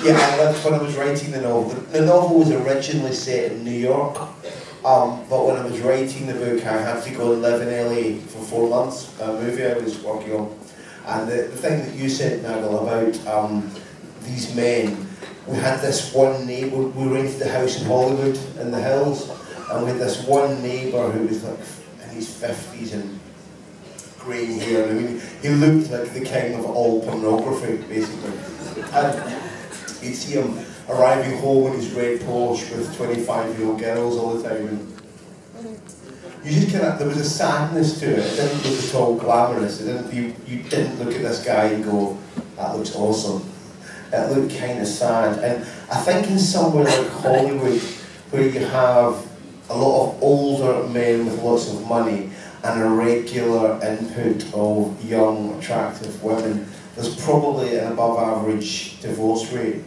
Yeah, I lived when I was writing the novel. The novel was originally set in New York, but when I was writing the book, I had to go and live in LA for 4 months, a movie I was working on. And the thing that you said, Nagel, about these men, we had this one neighbour, we rented a house in Hollywood, in the hills, and we had this one neighbour who was like in his 50s and grey hair. I mean, he looked like the king of all pornography, basically. And you'd see him arriving home in his red Porsche with 25-year-old girls all the time. And you just kind of, there was a sadness to it. It didn't look at all glamorous. You didn't look at this guy and go, that looks awesome. It looked kind of sad. And I think in somewhere like Hollywood, where you have a lot of older men with lots of money and a regular input of young, attractive women, there's probably an above average divorce rate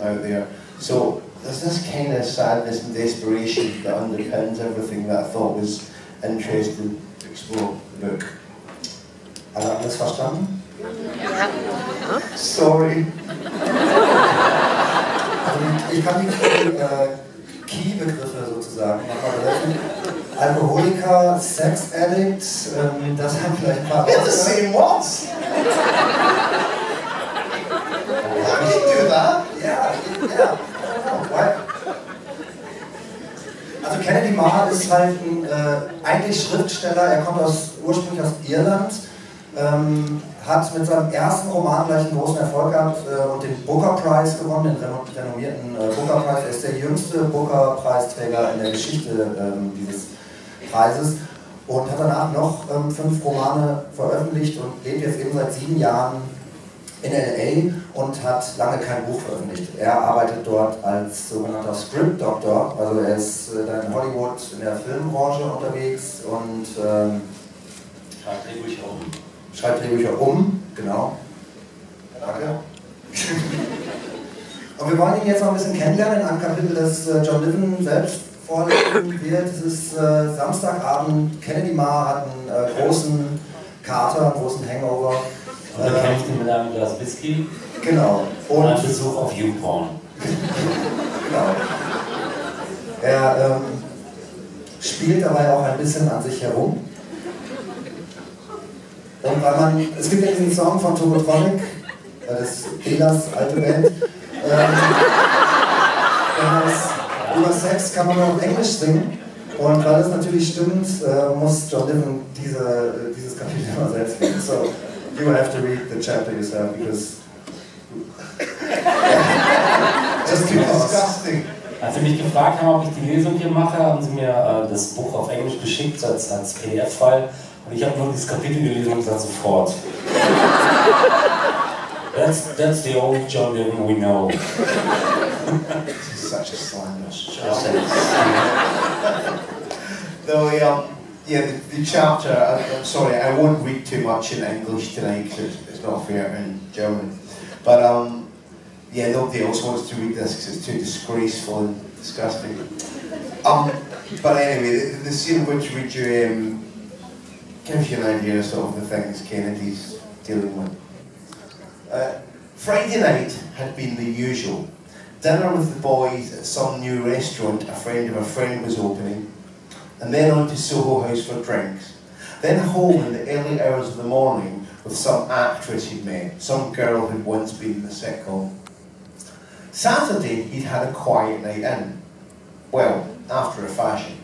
out there. So there's this kind of sadness and desperation that underpins everything that I thought was interesting to explore the book. Alle alles verstanden? Ja. Sorry. Also ich kann die Key-Begriffe sozusagen nochmal helfen. Alkoholiker, Sex Addict, das haben vielleicht ein paar... They're the same ones! How did you do that? Ja. Also Kennedy Marr ist halt eigentlich Schriftsteller, er kommt ursprünglich aus Irland, hat mit seinem ersten Roman gleich einen großen Erfolg gehabt und den Booker Prize gewonnen, den renommierten Booker Prize. Er ist der jüngste Booker Preisträger in der Geschichte dieses Preises und hat danach noch 5 Romane veröffentlicht und lebt jetzt eben seit 7 Jahren in LA und hat lange kein Buch veröffentlicht. Er arbeitet dort als sogenannter Script Doctor, also er ist in Hollywood in der Filmbranche unterwegs und schreibt Drehbücher um, genau. Danke. Und wir wollen ihn jetzt noch ein bisschen kennenlernen in einem Kapitel, das John Niven selbst vorlesen wird. Es ist Samstagabend, Kennedy Marr hat einen großen Kater, einen großen Hangover. Und er kämpft ihn mit einem Glas Whisky. Genau. Und ein Besuch auf YouPorn. Genau. Er spielt dabei auch ein bisschen an sich herum. Und weil es gibt ja diesen Song von Togotronic, das ist Belas alte Band. Über Sex kann man nur auf Englisch singen. Und weil das natürlich stimmt, muss John Niven dieses Kapitel immer selbst lesen. So, you will have to read the chapter yourself because just too disgusting. Als sie mich gefragt haben, ob ich die Lesung hier mache, haben sie mir das Buch auf Englisch geschickt als PDF-File und ich habe nur dieses Kapitel gelesen und gesagt sofort. That's the old John Niven we know. This is such a slanderous chapter. Though, yeah, the chapter, I'm sorry, I won't read too much in English tonight because it's not fair in German. But yeah, nobody else wants to read this because it's too disgraceful and disgusting. But anyway, the scene which read you gives you an idea of sort of the things Kennedy's dealing with. Friday night had been the usual. Dinner with the boys at some new restaurant a friend of a friend was opening, and then on to Soho House for drinks. Then home in the early hours of the morning with some actress he'd met, some girl who'd once been in the sitcom. Saturday he'd had a quiet night in. Well, after a fashion.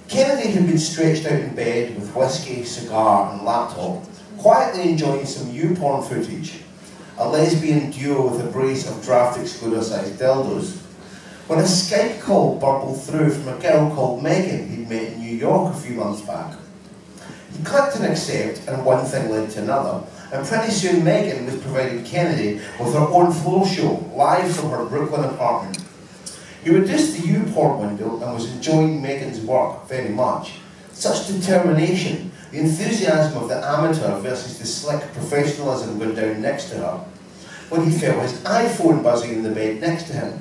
Kennedy had been stretched out in bed with whiskey, cigar and laptop, quietly enjoying some YouPorn footage, a lesbian duo with a brace of draft excluder-sized dildos, when a Skype call burbled through from a girl called Megan he'd met in New York a few months back. He clicked and accept, and one thing led to another, and pretty soon Megan was providing Kennedy with her own floor show, live from her Brooklyn apartment. He reduced the YouPorn window and was enjoying Megan's work very much. Such determination, the enthusiasm of the amateur versus the slick professionalism going down next to her, when he felt his iPhone buzzing in the bed next to him.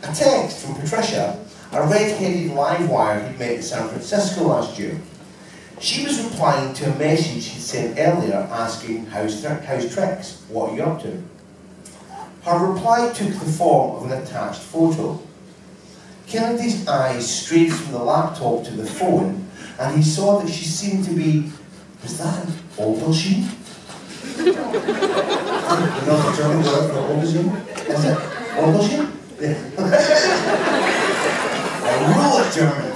A text from Patricia, a red-headed live wire he'd met in San Francisco last year. She was replying to a message he'd sent earlier asking, how's tricks? What are you up to? Her reply took the form of an attached photo. Kennedy's eyes strayed from the laptop to the phone, and he saw that she seemed to be, was that an aubergine? You know the German word for aubergine? Is it aubergine? Yeah. I rule it, German.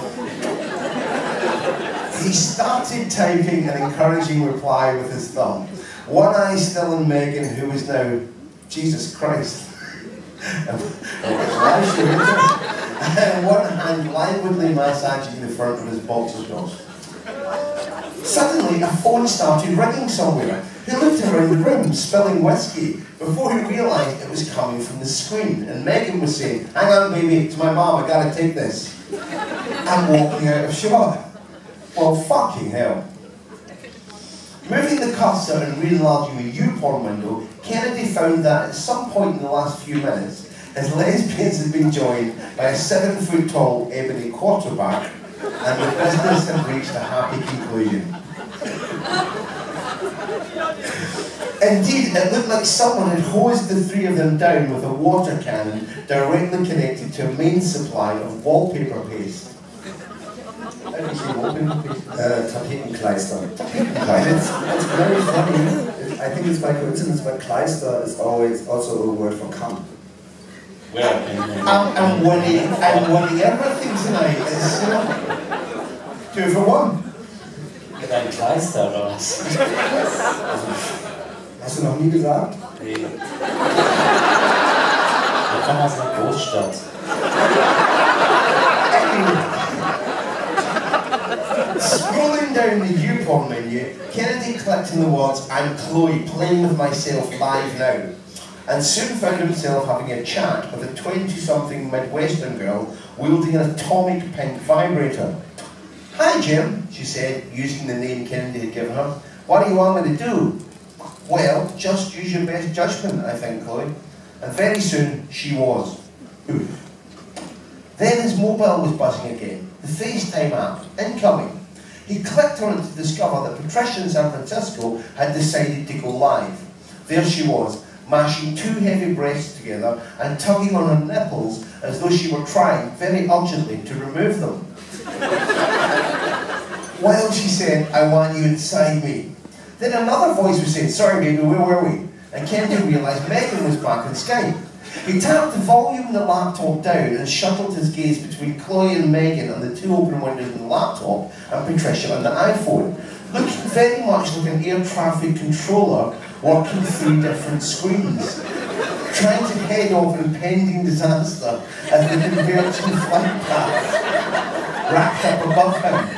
He started typing an encouraging reply with his thumb. One eye still on Megan, who was now, Jesus Christ, and one hand languidly massaging the front of his boxer shorts. Suddenly, a phone started ringing somewhere. He looked around the room, spilling whiskey, before he realised it was coming from the screen, and Megan was saying, "Hang on, baby, it's my mum, I gotta take this," and walking out of shot. Well, fucking hell. Moving the cursor and re-enlarging the YouPorn window, Kennedy found that at some point in the last few minutes, his lesbians had been joined by a 7-foot-tall ebony quarterback, and the business had reached a happy conclusion. Indeed, it looked like someone had hosed the three of them down with a water cannon directly connected to a main supply of wallpaper paste. How do you say wallpaper paste? Tapetenkleister. Tapetenkleister. It's very funny. I think it's by coincidence, but Kleister is always also a word for cum. I'm winning everything tonight. It's 2 for 1. Mit einem Kleister oder was? Hast du noch nie gesagt? Nee. Wir kommen aus einer Großstadt. Scrolling down the YouPorn menu, Kennedy clicked on the words, "I'm Chloe, playing with myself live now," and soon found himself having a chat with a 20-something Midwestern girl wielding an atomic pink vibrator. "Hi, Jim," she said, using the name Kennedy had given her. "What do you want me to do?" "Well, just use your best judgment, I think, Chloe." And very soon, she was. Oof. Then his mobile was buzzing again, the FaceTime app, incoming. He clicked on it to discover that Patricia in San Francisco had decided to go live. There she was, mashing 2 heavy breasts together and tugging on her nipples as though she were trying, very urgently, to remove them. While she said, "I want you inside me." Then another voice was saying, "Sorry baby, where were we?" And Kennedy realised Megan was back on Skype. He tapped the volume of the laptop down and shuttled his gaze between Chloe and Megan on the 2 open windows in the laptop and Patricia on the iPhone, looking very much like an air traffic controller working through different screens, trying to head off impending disaster as the converging flight path wrapped up above him.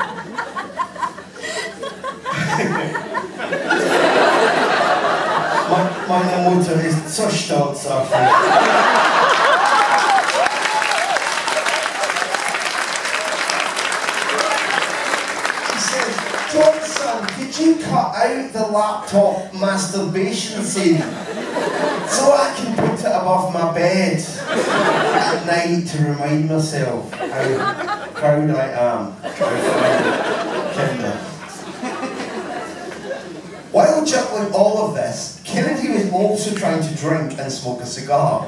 Meine Mutter ist so stolz auf mich. He says, "Johnson, could you cut out the laptop masturbation scene so I can put it above my bed at night to remind myself how proud I am of Kinder." While juggling all of this, Kennedy was also trying to drink and smoke a cigar,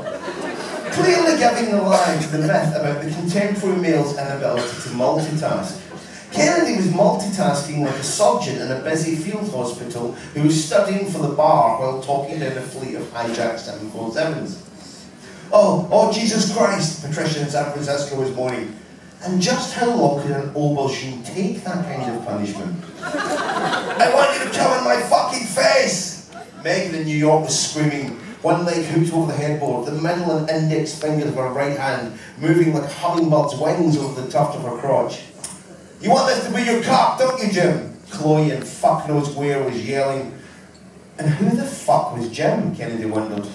clearly giving the lie to the myth about the contemporary male's inability to multitask. Kennedy was multitasking like a surgeon in a busy field hospital who was studying for the bar while talking down a fleet of hijacked 747s. Oh, Jesus Christ, Patricia in San Francisco was moaning. And just how long could an aubergine take that kind of punishment? "I want you to come in my fucking face!" Megan in New York was screaming, one leg hooked over the headboard, the middle and index fingers of her right hand moving like a hummingbird's wings over the tuft of her crotch. "You want this to be your cock, don't you, Jim?" Chloe in fuck knows where was yelling. And who the fuck was Jim, Kennedy wondered.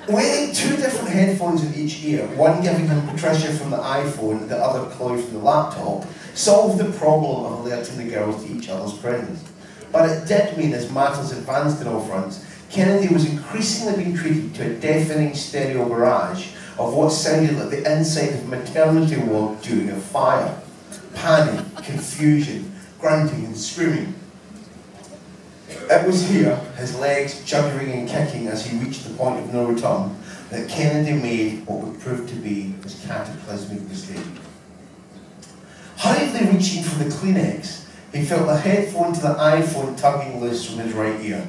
Wearing 2 different headphones in each ear, one giving him Patricia from the iPhone, the other Chloe from the laptop, solved the problem of alerting the girls to each other's presence. But it did mean, as matters advanced on all fronts, Kennedy was increasingly being treated to a deafening stereo barrage of what sounded like the inside of a maternity ward during a fire. Panic, confusion, grunting and screaming. It was here, his legs juddering and kicking as he reached the point of no return, that Kennedy made what would prove to be his cataclysmic mistake. Hurriedly reaching for the Kleenex, he felt the headphone to the iPhone tugging loose from his right ear.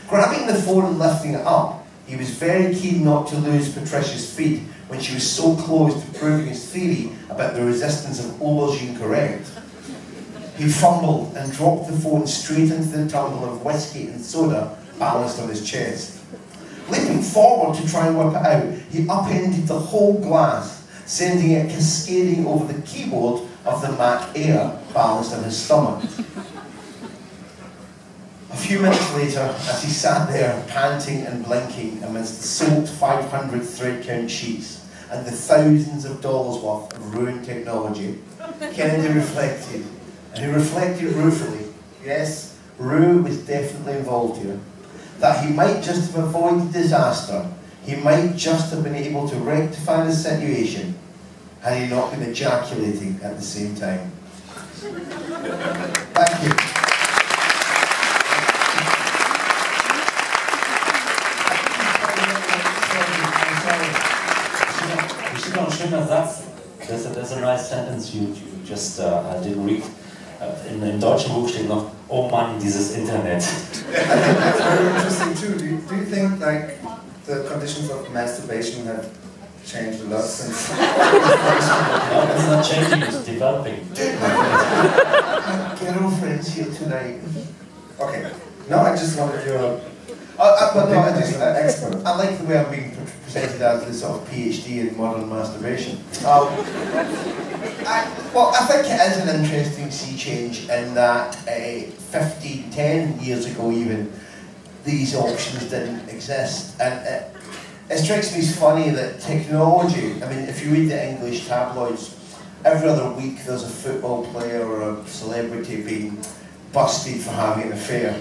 Grabbing the phone and lifting it up, he was very keen not to lose Patricia's feet when she was so close to proving his theory about the resistance of aubergine correct. He fumbled and dropped the phone straight into the tumbler of whiskey and soda balanced on his chest. Leaping forward to try and whip it out, he upended the whole glass, sending it cascading over the keyboard of the Mac Air balanced on his stomach. A few minutes later, as he sat there panting and blinking amidst the soaked 500 thread count sheets and the thousands of dollars worth of ruined technology, Kennedy reflected, and he reflected ruefully. Yes, Rue was definitely involved here. That he might just have avoided disaster, he might just have been able to rectify the situation had he not been ejaculating at the same time. Thank you. Schöner Satz. That's a nice sentence you just didn't read. In deutschen Buch steht noch, oh Mann, dieses Internet. That's very interesting too. Do you think like the conditions of masturbation have changed a lot since? No, it's not changing, it's developing. My girlfriend's here tonight. Okay. No, I just wanted your... I like the way I'm being presented as this sort of PhD in modern masturbation. I think it is an interesting sea change in that 10 years ago even, these options didn't exist. And it strikes me as funny that technology, I mean, if you read the English tabloids, every other week there's a football player or a celebrity being busted for having an affair.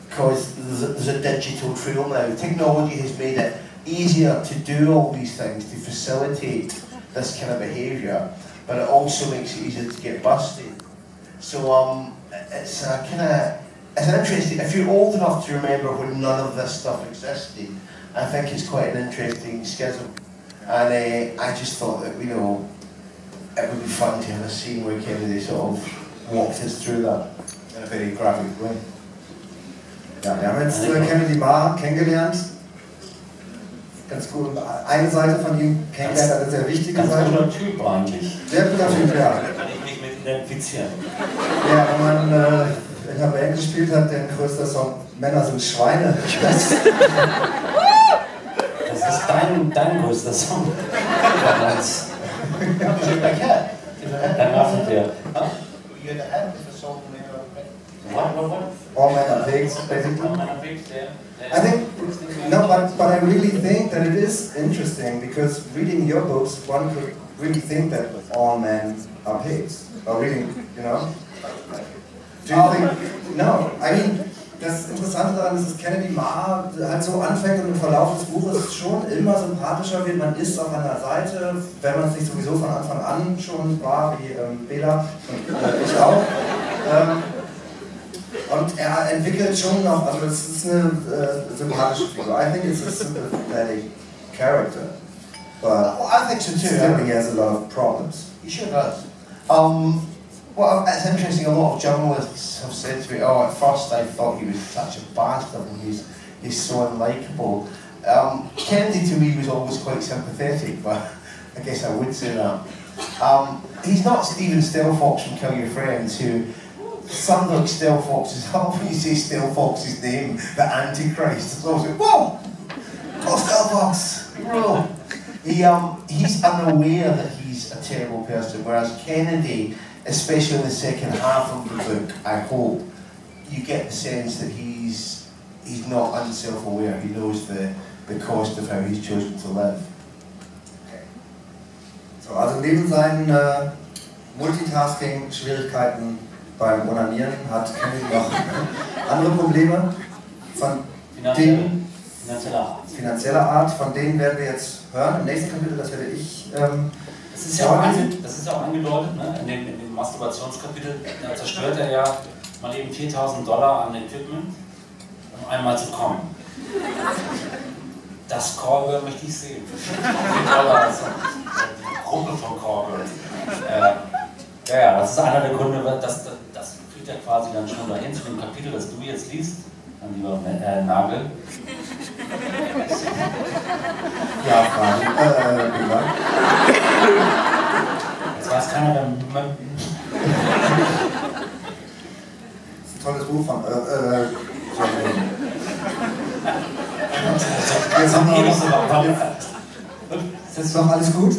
Because there's a digital trail now. Technology has made it easier to do all these things, to facilitate this kind of behaviour, but it also makes it easier to get busted. So it's an interesting, if you're old enough to remember when none of this stuff existed, I think it's quite an interesting schism. And I just thought that, you know, it would be fun to have a scene where Kennedy sort of walked us through that in a very graphic way. Ja, wir haben jetzt Kennedy Marr kennengelernt. Ganz cool. Eine Seite von ihm kennengelernt, eine sehr wichtige ganz Seite. guter Typ eigentlich. Sehr guter Typ, ja. Kann ich mich mit identifizieren. Ja, wenn man in einer Band gespielt hat, der größte Song Männer sind Schweine. Das ist dein größter Song. Dann machen wir. What? All men are pigs, basically. I think, no, but I really think that it is interesting because reading your books, one could really think that all men are pigs. Or reading, you know? Do you think? No, I mean, das Interessante daran ist, dass Kennedy Marr halt so anfängt und im Verlauf des Buches schon immer sympathischer wird. Man ist auf einer Seite, wenn man es nicht sowieso von Anfang an schon war, wie Bela und ich auch. Und er entwickelt schon noch, also das ist eine sympathische Figur. I think it's a sympathetic character. But well, I think so too. Still he has a lot of problems. He sure does. Well, it's interesting, a lot of journalists have said to me, oh, at first I thought he was such a bastard and he's so unlikable. Kennedy to me was always quite sympathetic, but I guess I would say that. He's not Stephen Stelfox from Kill Your Friends, who sounds like Stelfox's, when you say Stelfox's name, the Antichrist, it's always like, whoa! Call Stelfox! Bro! He's unaware that he's a terrible person, whereas Kennedy, especially in the second half of the book, I hope, you get the sense that he's not unself-aware, he knows the cost of how he's chosen to live. Okay. So, also neben seinen Multitasking-Schwierigkeiten beim Onanieren hat Kennedy noch andere Probleme von finanzieller Art, von denen werden wir jetzt hören. Im nächsten Kapitel, das werde ich das ist ja auch angedeutet, ne? in dem Masturbationskapitel, da zerstört er ja mal eben $4.000 an Equipment einmal zu kommen. Das Callgirl möchte ich sehen. Die Gruppe von Callgirls. Ja, das ist einer der Gründe, das führt ja quasi dann schon dahin zu dem Kapitel, das du jetzt liest, mein lieber Nagel. Ja, Fragen. Jetzt weiß keiner, wer... Das ist ein tolles Buch von... Jetzt haben wir ist doch alles gut?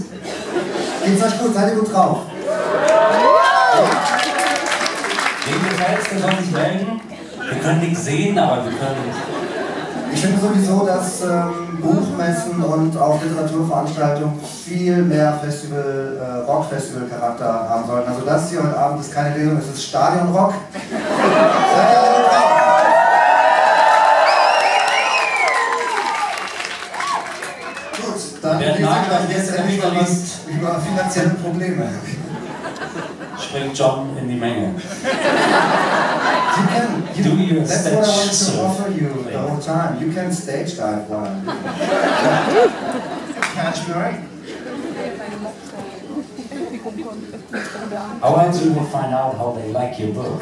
Geht's euch gut? Seid ihr gut drauf? Wem gefällt es, der soll sich melden? Wir können nichts sehen, aber wir können... Ich finde sowieso, dass Buchmessen und auch Literaturveranstaltungen viel mehr Rock-Festival-Charakter haben sollten. Also das hier heute Abend ist keine Lesung, es ist Stadionrock. Seid ihr alle drauf? Gut, dann lese ich jetzt endlich mal was über finanzielle Probleme. Springt John in die Menge. That's what I wanted to offer you the whole time. You can stage dive one. Catch me right? I want you to find out how they like your book.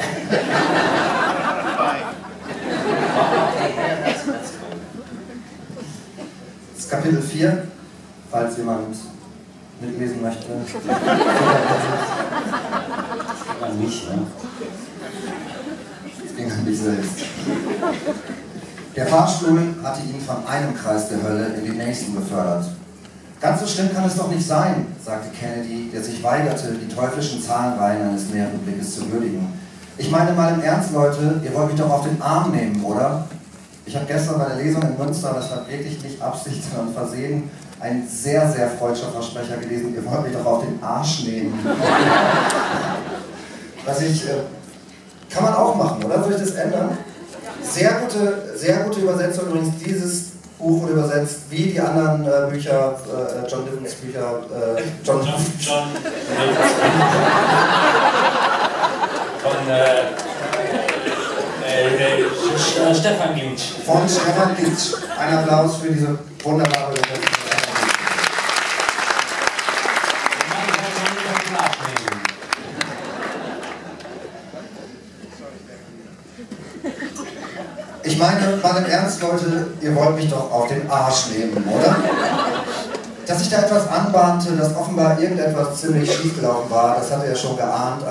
Das ist Kapitel 4, falls jemand mitlesen möchte. An mich, ne? Das ging an mich selbst. Der Fahrstuhl hatte ihn von einem Kreis der Hölle in den nächsten befördert. Ganz so schlimm kann es doch nicht sein, sagte Kennedy, der sich weigerte, die teuflischen Zahlenreihen eines näheren Blickes zu würdigen. Ich meine mal im Ernst, Leute, ihr wollt mich doch auf den Arm nehmen, oder? Ich habe gestern bei der Lesung in Münster, das war wirklich nicht Absicht, sondern Versehen, ein sehr, sehr freudscher Versprecher gelesen, ihr wollt mich doch auf den Arsch nehmen. Kann man auch machen, oder? Soll ich das ändern? Sehr gute Übersetzung übrigens. Dieses Buch wurde übersetzt, wie die anderen Bücher, John Nivens Bücher, John von Stefan Gitsch. Von Stefan Gitsch. Ein Applaus für diese wunderbare Übersetzung. Ich meine, mal im Ernst, Leute, ihr wollt mich doch auf den Arsch nehmen, oder? Dass sich da etwas anbahnte, dass offenbar irgendetwas ziemlich schiefgelaufen war, das hatte er schon geahnt.